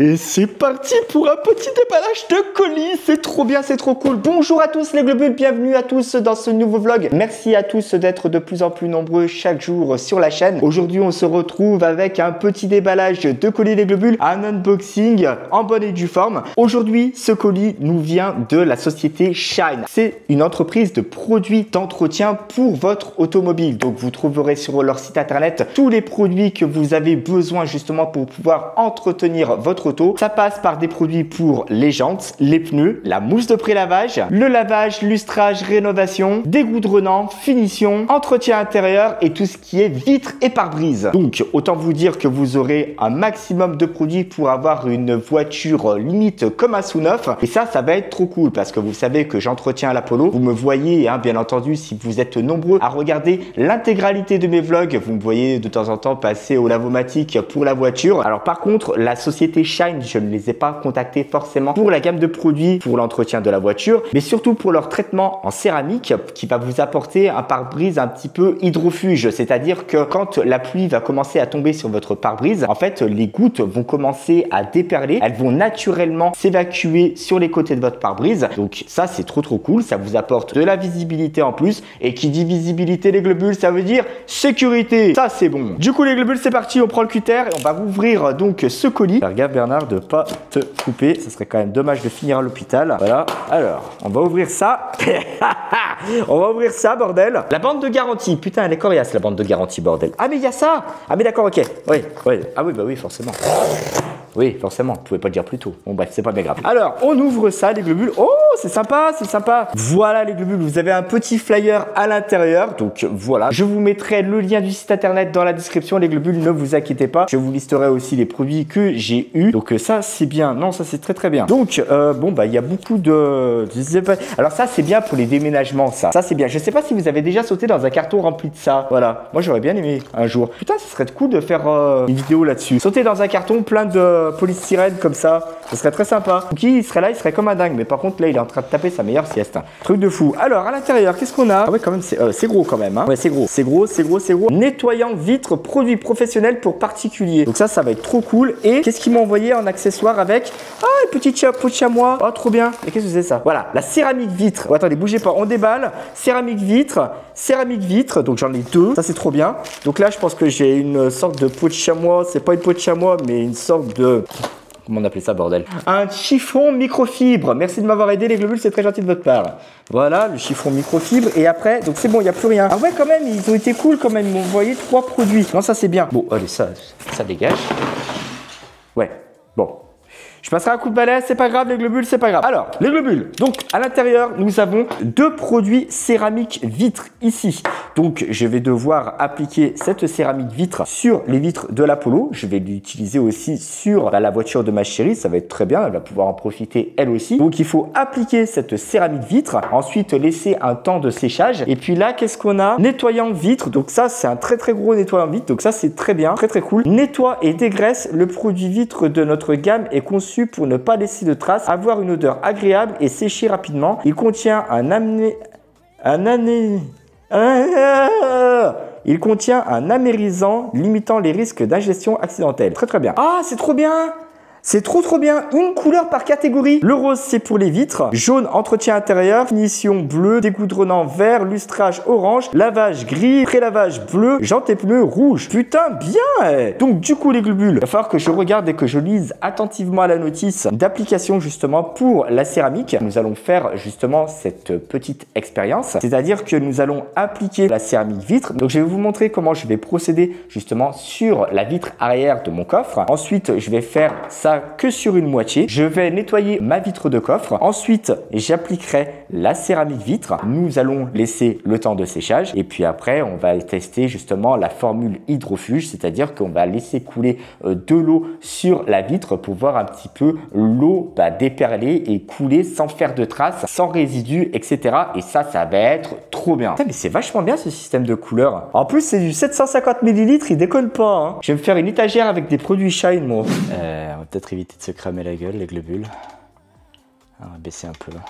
Et c'est parti pour un petit déballage de colis. C'est trop bien, c'est trop cool. Bonjour à tous les globules, bienvenue à tous dans ce nouveau vlog. Merci à tous d'être de plus en plus nombreux chaque jour sur la chaîne. Aujourd'hui, on se retrouve avec un petit déballage de colis les globules, un unboxing en bonne et due forme. Aujourd'hui, ce colis nous vient de la société Shine. C'est une entreprise de produits d'entretien pour votre automobile. Donc, vous trouverez sur leur site internet tous les produits que vous avez besoin justement pour pouvoir entretenir votre auto. Ça passe par des produits pour les jantes, les pneus, la mousse de pré-lavage, le lavage, lustrage, rénovation, dégoudronnant, finition, entretien intérieur et tout ce qui est vitres et pare-brise. Donc autant vous dire que vous aurez un maximum de produits pour avoir une voiture limite comme un sous-neuf. Et ça va être trop cool parce que vous savez que j'entretiens la Polo. Vous me voyez, bien entendu, si vous êtes nombreux à regarder l'intégralité de mes vlogs, vous me voyez de temps en temps passer au Lavomatic pour la voiture. Alors par contre, la société Shine, je ne les ai pas contactés forcément pour la gamme de produits pour l'entretien de la voiture, mais surtout pour leur traitement en céramique qui va vous apporter un pare-brise un petit peu hydrofuge. C'est-à-dire que quand la pluie va commencer à tomber sur votre pare-brise, en fait, les gouttes vont commencer à déperler. Elles vont naturellement s'évacuer sur les côtés de votre pare-brise. Donc ça, c'est trop cool. Ça vous apporte de la visibilité en plus. Et qui dit visibilité, les globules, ça veut dire sécurité. Ça, c'est bon. Du coup, les globules, c'est parti. On prend le cutter et on va ouvrir donc ce colis. Faire gaffe, Bernard, de pas te couper. Ça serait quand même dommage de finir à l'hôpital. Voilà. Alors, on va ouvrir ça. On va ouvrir ça, bordel. La bande de garantie. Putain, elle est coriace, la bande de garantie, bordel. Ah, mais il y a ça. Ah, mais d'accord, ok. Oui. Ah oui, bah oui, forcément. Oui, forcément, vous pouvez pas le dire plus tôt. Bon, bref, c'est pas bien grave. Alors, on ouvre ça, les globules. Oh, c'est sympa, c'est sympa. Voilà, les globules, vous avez un petit flyer à l'intérieur. Donc, voilà. Je vous mettrai le lien du site internet dans la description, les globules, ne vous inquiétez pas. Je vous listerai aussi les produits que j'ai eu. Donc, ça, c'est bien. Non, ça, c'est très bien. Donc, bon, bah, il y a beaucoup de... Je sais pas. Alors, ça, c'est bien pour les déménagements, ça. Ça, c'est bien. Je sais pas si vous avez déjà sauté dans un carton rempli de ça. Voilà. Moi, j'aurais bien aimé un jour. Putain, ça serait cool de faire une vidéo là-dessus. Sauter dans un carton plein de polystyrène comme ça, ce serait très sympa. Cookie, il serait là, il serait comme un dingue, mais par contre là il est en train de taper sa meilleure sieste. Truc de fou. Alors à l'intérieur, qu'est-ce qu'on a? Ah ouais, quand même, c'est gros quand même. Hein. Ouais, c'est gros. Nettoyant vitres, produits professionnels pour particuliers. Donc ça va être trop cool. Et qu'est-ce qu'ils m'ont envoyé en accessoire avec? Ah, une petite peau de chamois. Oh, trop bien. Et qu'est-ce que c'est ça? Voilà, la céramique vitre. Oh, attendez, bougez pas, on déballe. Céramique vitre. Donc j'en ai deux. Ça c'est trop bien. Donc là, je pense que j'ai une sorte de peau de chamois. C'est pas une peau de chamois, mais une sorte de... Comment on appelait ça, bordel? Un chiffon microfibre. Merci de m'avoir aidé, les globules, c'est très gentil de votre part. Voilà, le chiffon microfibre. Et après, donc c'est bon, il n'y a plus rien. Ah ouais, quand même, ils ont été cool quand même. Ils m'ont envoyé 3 produits. Non, ça c'est bien. Bon, allez, ça dégage. Ouais, bon. Je passerai un coup de balai, c'est pas grave, les globules, c'est pas grave. Alors, les globules. Donc, à l'intérieur, nous avons 2 produits céramique vitre ici. Donc, je vais devoir appliquer cette céramique vitre sur les vitres de la Polo. Je vais l'utiliser aussi sur la voiture de ma chérie. Ça va être très bien. Elle va pouvoir en profiter elle aussi. Donc, il faut appliquer cette céramique vitre. Ensuite, laisser un temps de séchage. Et puis là, qu'est-ce qu'on a? Nettoyant vitre. Donc, ça, c'est un très gros nettoyant vitre. Donc, ça, c'est très bien. Très cool. Nettoie et dégraisse. Le produit vitre de notre gamme est conçu pour ne pas laisser de traces, avoir une odeur agréable et sécher rapidement. Il contient il contient un amérisant limitant les risques d'ingestion accidentelle. Très bien. Ah, c'est trop bien! C'est trop bien. Une couleur par catégorie. Le rose, c'est pour les vitres. Jaune, entretien intérieur. Finition bleu. Dégoudronnant vert. Lustrage orange. Lavage gris. Pré-lavage bleu. Jantes et pneus rouge. Putain, bien. Donc, du coup, les globules, il va falloir que je regarde et que je lise attentivement la notice d'application justement pour la céramique. Nous allons faire justement cette petite expérience. C'est-à-dire que nous allons appliquer la céramique vitre. Donc, je vais vous montrer comment je vais procéder justement sur la vitre arrière de mon coffre. Ensuite, je vais faire ça que sur une moitié. Je vais nettoyer ma vitre de coffre. Ensuite, j'appliquerai la céramique vitre. Nous allons laisser le temps de séchage. Et puis après, on va tester justement la formule hydrofuge, c'est-à-dire qu'on va laisser couler de l'eau sur la vitre pour voir un petit peu l'eau déperler et couler sans faire de traces, sans résidus, etc. Et ça va être trop bien. Putain, mais c'est vachement bien ce système de couleurs. En plus, c'est du 750 ml, il déconne pas. Hein. Je vais me faire une étagère avec des produits Shine, moi. On va peut-être éviter de se cramer la gueule, les globules. On va baisser un peu là.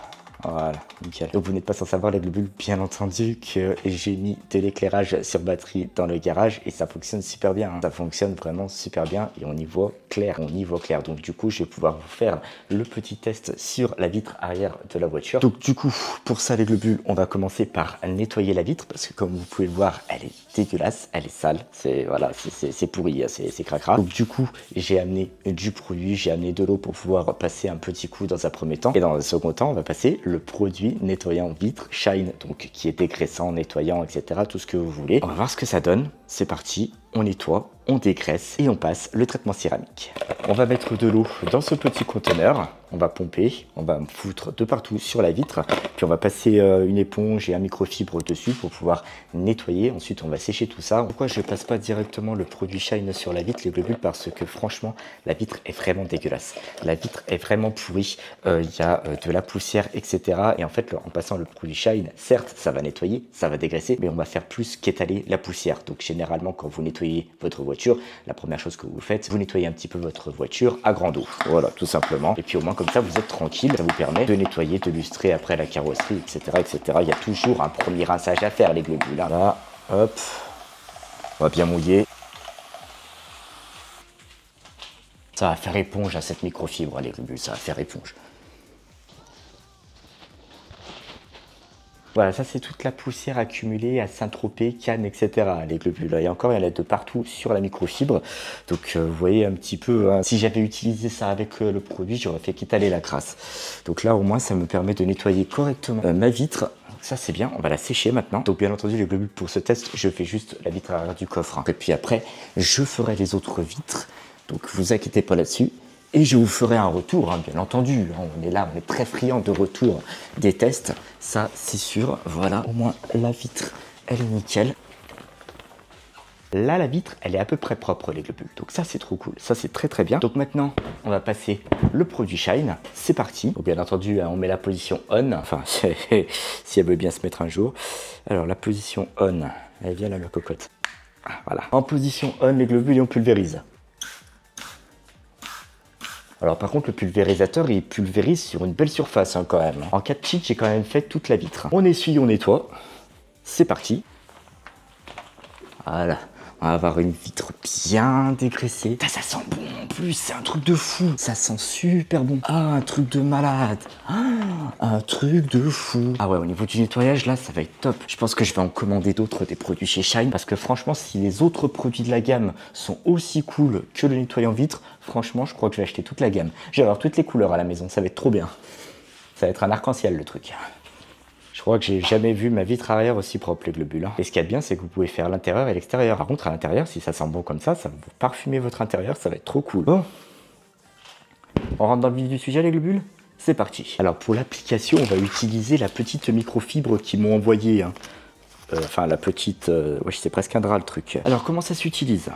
Voilà, nickel. Donc vous n'êtes pas sans savoir les globules, bien entendu, que j'ai mis de l'éclairage sur batterie dans le garage et ça fonctionne super bien. Ça fonctionne vraiment super bien et on y voit clair, on y voit clair. Donc du coup, je vais pouvoir vous faire le petit test sur la vitre arrière de la voiture. Donc du coup, pour ça les globules, on va commencer par nettoyer la vitre parce que comme vous pouvez le voir, elle est dégueulasse, elle est sale. C'est voilà, c'est pourri, c'est cracra. Donc du coup, j'ai amené du produit, j'ai amené de l'eau pour pouvoir passer un petit coup dans un premier temps et dans un second temps, on va passer le produit nettoyant vitre Shine, donc qui est dégraissant, nettoyant, etc. Tout ce que vous voulez. On va voir ce que ça donne. C'est parti, on nettoie, on dégraisse et on passe le traitement céramique. On va mettre de l'eau dans ce petit conteneur. On va pomper, on va foutre de partout sur la vitre. Puis on va passer une éponge et un microfibre dessus pour pouvoir nettoyer. Ensuite, on va sécher tout ça. Pourquoi je ne passe pas directement le produit Shine sur la vitre, les globules? Parce que franchement, la vitre est vraiment dégueulasse. La vitre est vraiment pourrie. Il y a de la poussière, etc. Et en fait, en passant le produit Shine, certes, ça va nettoyer, ça va dégraisser, mais on va faire plus qu'étaler la poussière. Donc généralement, quand vous nettoyez votre voiture, la première chose que vous faites, vous nettoyez un petit peu votre voiture à grande eau. Voilà, tout simplement. Et puis au moins, comme ça, vous êtes tranquille. Ça vous permet de nettoyer, de lustrer après la carrosserie, etc., etc. Il y a toujours un premier rinçage à faire, les globules. Là, hop, on va bien mouiller. Ça va faire éponge à cette microfibre, les globules, ça va faire éponge. Voilà, ça c'est toute la poussière accumulée à Saint-Tropez, Cannes, etc. Les globules. Et encore, il y en a de partout sur la microfibre. Donc vous voyez un petit peu, hein, si j'avais utilisé ça avec le produit, j'aurais fait qu'étaler la crasse. Donc là, au moins, ça me permet de nettoyer correctement ma vitre. Ça c'est bien, on va la sécher maintenant. Donc bien entendu les globules pour ce test, je fais juste la vitre arrière du coffre. Et puis après, je ferai les autres vitres. Donc vous inquiétez pas là-dessus. Et je vous ferai un retour, hein, bien entendu. On est là, on est très friand de retour des tests. Ça, c'est sûr. Voilà, au moins la vitre, elle est nickel. Là, la vitre, elle est à peu près propre, les globules. Donc ça, c'est trop cool. Ça, c'est très très bien. Donc maintenant, on va passer le produit Shine. C'est parti. Donc bien entendu, on met la position on. Enfin, si elle veut bien se mettre un jour. Alors, la position on. Elle vient là, la cocotte. Voilà. En position on, les globules, et on pulvérise. Alors par contre le pulvérisateur il pulvérise sur une belle surface hein, quand même. En cas de cheat j'ai quand même fait toute la vitre. On essuie, on nettoie. C'est parti. Voilà. On va avoir une vitre bien dégraissée. Ça sent bon en plus, c'est un truc de fou. Ça sent super bon. Ah, un truc de malade. Ah, un truc de fou. Ah ouais, au niveau du nettoyage, là, ça va être top. Je pense que je vais en commander d'autres, des produits chez Shine. Parce que franchement, si les autres produits de la gamme sont aussi cool que le nettoyant vitre, franchement, je crois que je vais acheter toute la gamme. Je vais avoir toutes les couleurs à la maison, ça va être trop bien. Ça va être un arc-en-ciel, le truc. Je crois que j'ai jamais vu ma vitre arrière aussi propre, les globules. Hein. Et ce qu'il y a de bien, c'est que vous pouvez faire l'intérieur et l'extérieur. Par contre, à l'intérieur, si ça sent bon comme ça va vous parfumer votre intérieur, ça va être trop cool. Bon, on rentre dans le vif du sujet, les globules? C'est parti. Alors, pour l'application, on va utiliser la petite microfibre qu'ils m'ont envoyée. Hein. Enfin, la petite... ouais, c'est presque un drap, le truc. Alors, comment ça s'utilise?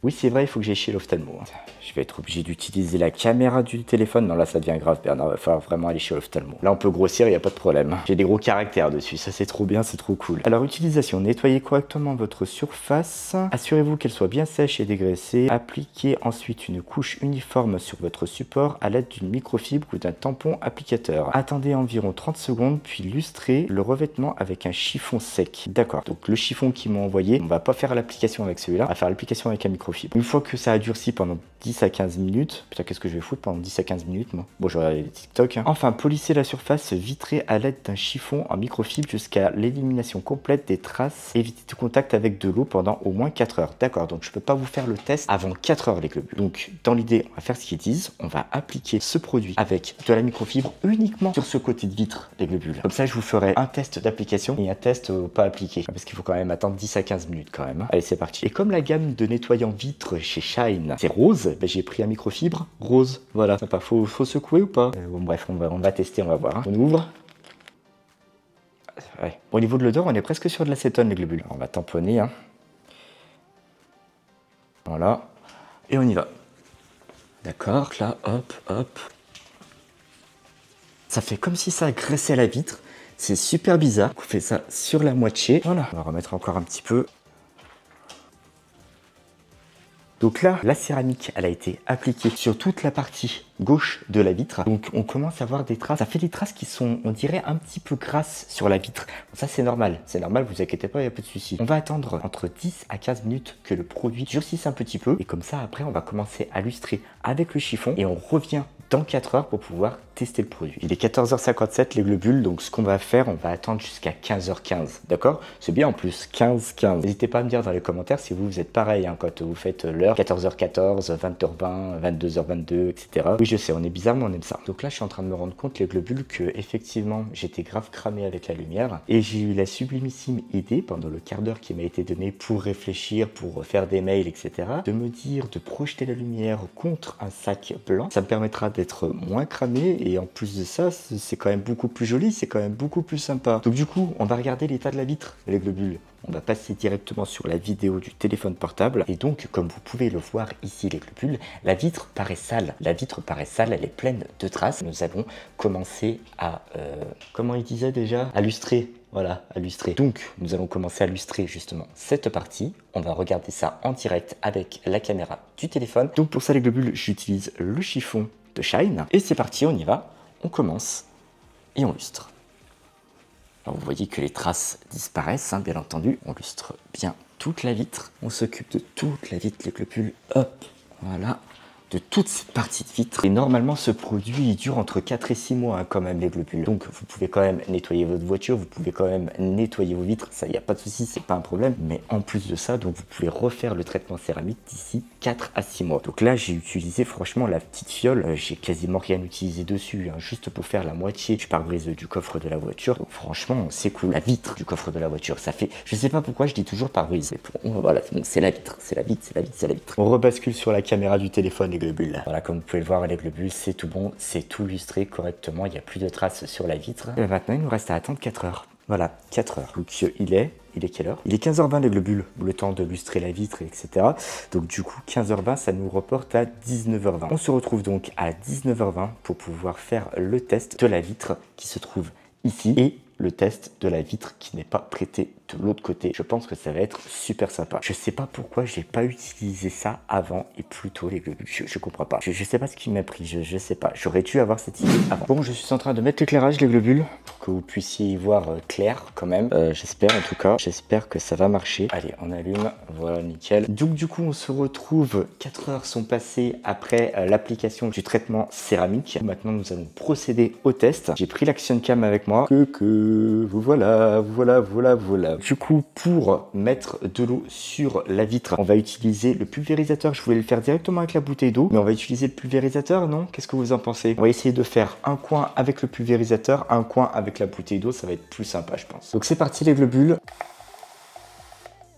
Oui, c'est vrai, il faut que j'aille chez l'ophtalmo. Je vais être obligé d'utiliser la caméra du téléphone. Non, là, ça devient grave, Bernard. Il va falloir vraiment aller chez l'ophtalmo. Là, on peut grossir, il n'y a pas de problème. J'ai des gros caractères dessus. Ça, c'est trop bien, c'est trop cool. Alors, utilisation. Nettoyez correctement votre surface. Assurez-vous qu'elle soit bien sèche et dégraissée. Appliquez ensuite une couche uniforme sur votre support à l'aide d'une microfibre ou d'un tampon applicateur. Attendez environ 30 secondes, puis lustrez le revêtement avec un chiffon sec. D'accord. Donc, le chiffon qu'ils m'ont envoyé, on va pas faire l'application avec celui-là. On va faire l'application avec un microfibre. Une fois que ça a durci pendant 10 à 15 minutes, putain qu'est-ce que je vais foutre pendant 10 à 15 minutes moi? Bon, je vais regarder les TikTok. Hein. Enfin, polissez la surface vitrée à l'aide d'un chiffon en microfibre jusqu'à l'élimination complète des traces. Évitez tout contact avec de l'eau pendant au moins 4 heures. D'accord, donc je peux pas vous faire le test avant 4 heures les globules. Donc dans l'idée, on va faire ce qu'ils disent. On va appliquer ce produit avec de la microfibre uniquement sur ce côté de vitre les globules. Comme ça, je vous ferai un test d'application et un test pas appliqué. Parce qu'il faut quand même attendre 10 à 15 minutes quand même. Hein. Allez, c'est parti. Et comme la gamme de nettoyants vitre chez Shine, c'est rose, ben j'ai pris un microfibre rose. Voilà, sympa. Faut secouer ou pas? Bon, bref, on va tester, on va voir. Hein. On ouvre. Ouais. Au niveau de l'odeur, on est presque sur de l'acétone, les globules. Alors, on va tamponner. Hein. Voilà. Et on y va. D'accord, là, hop, hop. Ça fait comme si ça graissait la vitre. C'est super bizarre. On fait ça sur la moitié. Voilà. On va remettre encore un petit peu. Donc là, la céramique, elle a été appliquée sur toute la partie gauche de la vitre. Donc on commence à voir des traces. Ça fait des traces qui sont, on dirait, un petit peu grasses sur la vitre. Ça c'est normal, vous inquiétez pas, il n'y a pas de souci. On va attendre entre 10 à 15 minutes que le produit durcisse un petit peu. Et comme ça, après, on va commencer à lustrer avec le chiffon. Et on revient dans 4 heures pour pouvoir tester le produit. Il est 14h57 les globules, donc ce qu'on va faire, on va attendre jusqu'à 15h15, d'accord? C'est bien en plus, 15h15. N'hésitez pas à me dire dans les commentaires si vous êtes pareil, hein, quand vous faites l'heure, 14h14, 20h20, 22h22, etc. Oui, je sais, on est bizarre, mais on aime ça. Donc là, je suis en train de me rendre compte, les globules, que effectivement, j'étais grave cramé avec la lumière, et j'ai eu la sublimissime idée, pendant le quart d'heure qui m'a été donné pour réfléchir, pour faire des mails, etc., de me dire de projeter la lumière contre un sac blanc. Ça me permettra d'être moins cramé, et en plus de ça, c'est quand même beaucoup plus joli, c'est quand même beaucoup plus sympa. Donc du coup, on va regarder l'état de la vitre, les globules. On va passer directement sur la vidéo du téléphone portable. Et donc, comme vous pouvez le voir ici, les globules, la vitre paraît sale. La vitre paraît sale, elle est pleine de traces. Nous allons commencer à... comment il disait déjà? À lustrer. Voilà, à lustrer. Donc, nous allons commencer à lustrer justement cette partie. On va regarder ça en direct avec la caméra du téléphone. Donc pour ça, les globules, j'utilise le chiffon de Shine. Et c'est parti, on y va. On commence et on lustre. Alors vous voyez que les traces disparaissent, hein, bien entendu. On lustre bien toute la vitre. On s'occupe de toute la vitre, les globules. Hop, voilà. De toute cette partie de vitre. Et normalement, ce produit, il dure entre 4 et 6 mois, hein, quand même, les globules. Donc, vous pouvez quand même nettoyer votre voiture, vous pouvez quand même nettoyer vos vitres. Ça, il n'y a pas de souci, c'est pas un problème. Mais en plus de ça, donc, vous pouvez refaire le traitement céramique d'ici 4 à 6 mois. Donc là, j'ai utilisé, franchement, la petite fiole. J'ai quasiment rien utilisé dessus, hein, juste pour faire la moitié du pare-brise du coffre de la voiture. Donc, franchement, c'est cool. La vitre du coffre de la voiture, ça fait... Je sais pas pourquoi je dis toujours pare-brise. Voilà, c'est la vitre, c'est la vitre, c'est la vitre, c'est la vitre. On rebascule sur la caméra du téléphone, les globules. Voilà, comme vous pouvez le voir, les globules, c'est tout bon, c'est tout lustré correctement, il n'y a plus de traces sur la vitre. Et maintenant, il nous reste à attendre 4 heures. Voilà, 4 heures. Donc, il est quelle heure? Il est 15h20, les globules, le temps de lustrer la vitre, etc. Donc, du coup, 15h20, ça nous reporte à 19h20. On se retrouve donc à 19h20 pour pouvoir faire le test de la vitre qui se trouve ici et le test de la vitre qui n'est pas traitée de l'autre côté. Je pense que ça va être super sympa. Je sais pas pourquoi j'ai pas utilisé ça avant et plus tôt, les globules. Je comprends pas. Je sais pas ce qui m'a pris. Je sais pas. J'aurais dû avoir cette idée avant. Bon, je suis en train de mettre l'éclairage, les globules, pour que vous puissiez y voir clair quand même. J'espère en tout cas. J'espère que ça va marcher. Allez, on allume. Voilà, nickel. Donc du coup, on se retrouve. 4 heures sont passées après l'application du traitement céramique. Maintenant, nous allons procéder au test. J'ai pris l'Action Cam avec moi. Voilà. Du coup, pour mettre de l'eau sur la vitre, on va utiliser le pulvérisateur. Je voulais le faire directement avec la bouteille d'eau, mais on va utiliser le pulvérisateur, non? Qu'est-ce que vous en pensez? On va essayer de faire un coin avec le pulvérisateur, un coin avec la bouteille d'eau. Ça va être plus sympa, je pense. Donc c'est parti, les globules.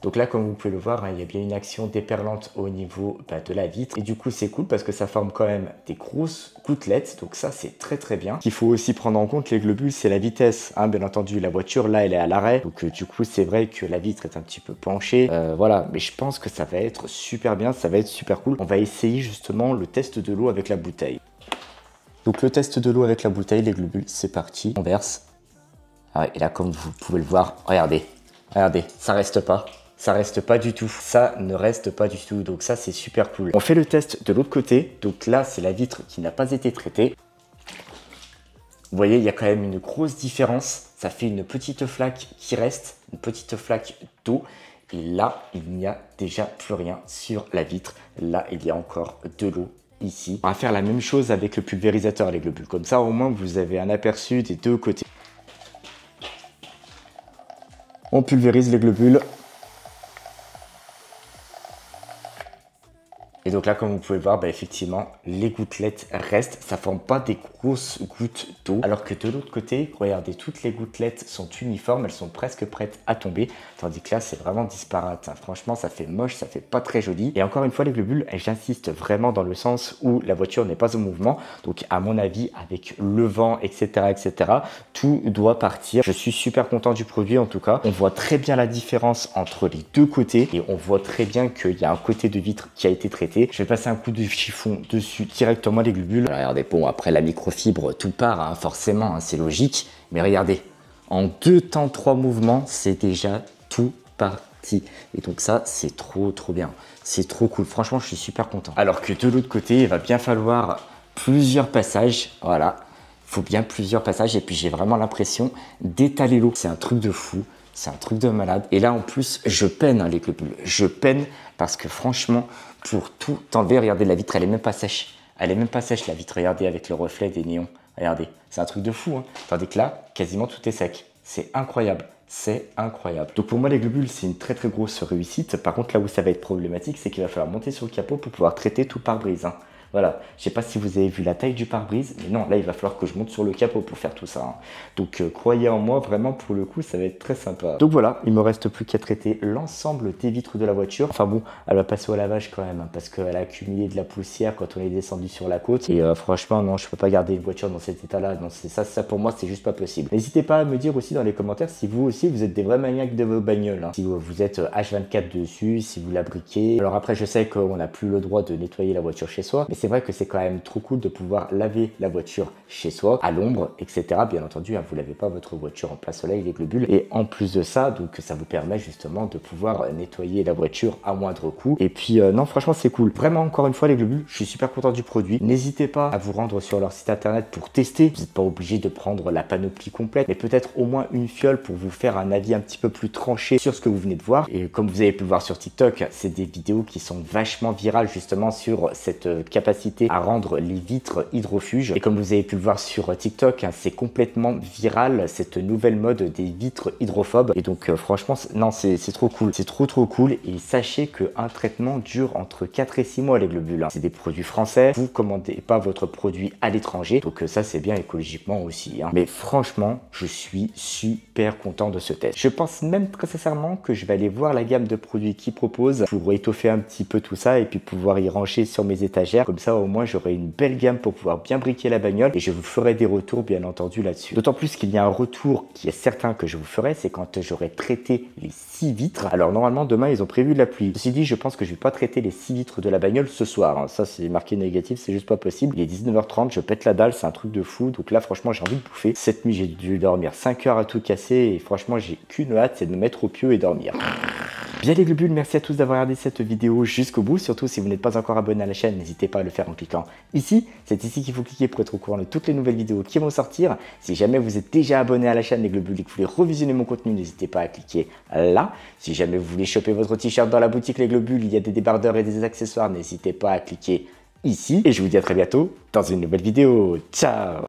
Donc là, comme vous pouvez le voir, hein, il y a bien une action déperlante au niveau de la vitre. Et du coup, c'est cool parce que ça forme quand même des grosses gouttelettes. Donc ça, c'est très très bien. Ce qu'il faut aussi prendre en compte, les globules, c'est la vitesse. Hein, bien entendu, la voiture, là, elle est à l'arrêt. Donc du coup, c'est vrai que la vitre est un petit peu penchée. Voilà, mais je pense que ça va être super bien. Ça va être super cool. On va essayer justement le test de l'eau avec la bouteille. Donc le test de l'eau avec la bouteille, les globules, c'est parti. On verse. Ah, et là, comme vous pouvez le voir, regardez, ça reste pas. Ça reste pas du tout, ça ne reste pas du tout, donc ça c'est super cool. On fait le test de l'autre côté, donc là c'est la vitre qui n'a pas été traitée. Vous voyez, il y a quand même une grosse différence, ça fait une petite flaque qui reste, une petite flaque d'eau. Et là, il n'y a déjà plus rien sur la vitre, là il y a encore de l'eau. Ici. On va faire la même chose avec le pulvérisateur, les globules, comme ça au moins vous avez un aperçu des deux côtés. On pulvérise les globules. Et donc là, comme vous pouvez voir, effectivement, les gouttelettes restent. Ça ne forme pas des grosses gouttes d'eau. Alors que de l'autre côté, regardez, toutes les gouttelettes sont uniformes. Elles sont presque prêtes à tomber. Tandis que là, c'est vraiment disparate. Franchement, ça fait moche, ça fait pas très joli. Et encore une fois, les globules, j'insiste vraiment dans le sens où la voiture n'est pas au mouvement. Donc, à mon avis, avec le vent, etc., tout doit partir. Je suis super content du produit, en tout cas. On voit très bien la différence entre les deux côtés. Et on voit très bien qu'il y a un côté de vitre qui a été traité. Je vais passer un coup de chiffon dessus directement, les globules. Alors, regardez, bon, après la microfibre, tout part, hein, forcément, hein, c'est logique. Mais regardez, en 2 temps, 3 mouvements, c'est déjà tout parti. Si. Et donc ça, c'est trop bien. C'est trop cool. Franchement, je suis super content. Alors que de l'autre côté, il va bien falloir plusieurs passages. Voilà. Il faut bien plusieurs passages. Et puis, j'ai vraiment l'impression d'étaler l'eau. C'est un truc de fou. C'est un truc de malade. Et là, en plus, je peine hein, les globules. Je peine parce que franchement, pour tout enlever, regardez, la vitre, elle est même pas sèche. Elle est même pas sèche, la vitre. Regardez, avec le reflet des néons. Regardez. C'est un truc de fou. Hein. Tandis que là, quasiment tout est sec. C'est incroyable. C'est incroyable. Donc pour moi, les globules, c'est une très grosse réussite. Par contre, là où ça va être problématique, c'est qu'il va falloir monter sur le capot pour pouvoir traiter tout le pare-brise. Hein. Voilà, je sais pas si vous avez vu la taille du pare-brise, mais non, là, il va falloir que je monte sur le capot pour faire tout ça. Hein. Donc, croyez en moi, vraiment, pour le coup, ça va être très sympa. Donc voilà, il me reste plus qu'à traiter l'ensemble des vitres de la voiture. Enfin bon, elle va passer au lavage quand même, hein, parce qu'elle a accumulé de la poussière quand on est descendu sur la côte. Et franchement, non, je peux pas garder une voiture dans cet état-là. Non, c'est ça pour moi, c'est juste pas possible. N'hésitez pas à me dire aussi dans les commentaires si vous aussi, vous êtes des vrais maniaques de vos bagnoles. Hein. Si vous êtes H24 dessus, si vous la briquez. Alors après, je sais qu'on n'a plus le droit de nettoyer la voiture chez soi, mais c'est vrai que c'est quand même trop cool de pouvoir laver la voiture chez soi, à l'ombre, etc. Bien entendu, hein, vous lavez pas votre voiture en plein soleil, les globules. Et en plus de ça, donc ça vous permet justement de pouvoir nettoyer la voiture à moindre coût. Et puis non, franchement, c'est cool. Vraiment, encore une fois, les globules, je suis super content du produit. N'hésitez pas à vous rendre sur leur site internet pour tester. Vous n'êtes pas obligé de prendre la panoplie complète, mais peut-être au moins une fiole pour vous faire un avis un petit peu plus tranché sur ce que vous venez de voir. Et comme vous avez pu le voir sur TikTok, c'est des vidéos qui sont vachement virales justement sur cette capacité à rendre les vitres hydrofuges. Et comme vous avez pu le voir sur TikTok, hein, c'est complètement viral cette nouvelle mode des vitres hydrophobes. Et donc franchement, non, c'est trop cool. C'est trop cool. Et sachez qu'un traitement dure entre 4 et 6 mois les globules. Hein. C'est des produits français. Vous commandez pas votre produit à l'étranger. Donc ça, c'est bien écologiquement aussi. Hein. Mais franchement, je suis super content de ce test. Je pense même très sincèrement que je vais aller voir la gamme de produits qu'ils proposent pour étoffer un petit peu tout ça et puis pouvoir y ranger sur mes étagères. Comme ça, au moins, j'aurai une belle gamme pour pouvoir bien briquer la bagnole et je vous ferai des retours bien entendu là-dessus. D'autant plus qu'il y a un retour qui est certain que je vous ferai, c'est quand j'aurai traité les 6 vitres. Alors normalement demain ils ont prévu de la pluie. Ceci dit, je pense que je vais pas traiter les 6 vitres de la bagnole ce soir. Hein. Ça c'est marqué négatif, c'est juste pas possible. Il est 19h30, je pète la dalle, c'est un truc de fou. Donc là franchement j'ai envie de bouffer. Cette nuit j'ai dû dormir 5 heures à tout casser et franchement j'ai qu'une hâte, c'est de me mettre au pieu et dormir. Bien les globules, merci à tous d'avoir regardé cette vidéo jusqu'au bout. Surtout si vous n'êtes pas encore abonné à la chaîne, n'hésitez pas à le faire en cliquant ici. C'est ici qu'il faut cliquer pour être au courant de toutes les nouvelles vidéos qui vont sortir. Si jamais vous êtes déjà abonné à la chaîne les globules et que vous voulez revisionner mon contenu, n'hésitez pas à cliquer là. Si jamais vous voulez choper votre t-shirt dans la boutique les globules, il y a des débardeurs et des accessoires, n'hésitez pas à cliquer ici. Et je vous dis à très bientôt dans une nouvelle vidéo. Ciao!